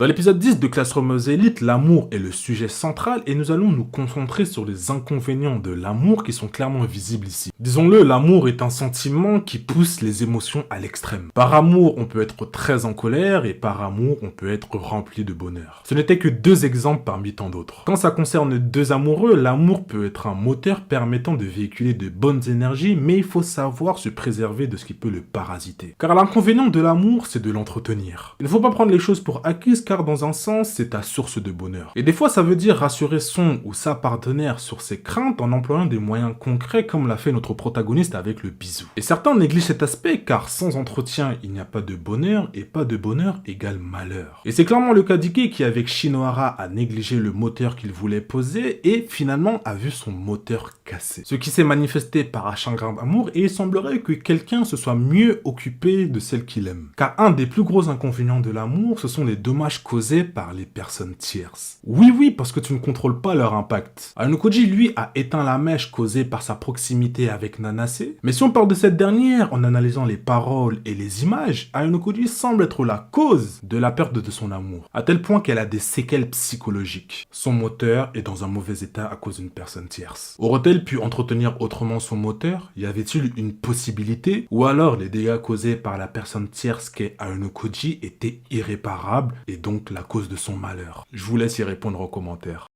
Dans l'épisode 10 de Classroom of Elite, l'amour est le sujet central et nous allons nous concentrer sur les inconvénients de l'amour qui sont clairement visibles ici. Disons-le, l'amour est un sentiment qui pousse les émotions à l'extrême. Par amour, on peut être très en colère et par amour, on peut être rempli de bonheur. Ce n'étaient que deux exemples parmi tant d'autres. Quand ça concerne deux amoureux, l'amour peut être un moteur permettant de véhiculer de bonnes énergies, mais il faut savoir se préserver de ce qui peut le parasiter. Car l'inconvénient de l'amour, c'est de l'entretenir. Il ne faut pas prendre les choses pour acquises car dans un sens, c'est ta source de bonheur. Et des fois, ça veut dire rassurer son ou sa partenaire sur ses craintes en employant des moyens concrets comme l'a fait notre protagoniste avec le bisou. Et certains négligent cet aspect car sans entretien, il n'y a pas de bonheur et pas de bonheur égale malheur. Et c'est clairement le cas d'Ike qui avec Shinohara a négligé le moteur qu'il voulait poser et finalement a vu son moteur cassé. Ce qui s'est manifesté par un chagrin d'amour et il semblerait que quelqu'un se soit mieux occupé de celle qu'il aime. Car un des plus gros inconvénients de l'amour, ce sont les dommages causés par les personnes tierces. Oui, parce que tu ne contrôles pas leur impact. Aonokoji, lui, a éteint la mèche causée par sa proximité avec Nanase. Mais si on parle de cette dernière, en analysant les paroles et les images, Aonokoji semble être la cause de la perte de son amour, à tel point qu'elle a des séquelles psychologiques. Son moteur est dans un mauvais état à cause d'une personne tierce. Aurait-elle pu entretenir autrement son moteur? Y avait-il une possibilité? Ou alors les dégâts causés par la personne tierce qu'est Aonokoji étaient irréparables et donc la cause de son malheur? Je vous laisse y répondre en commentaire.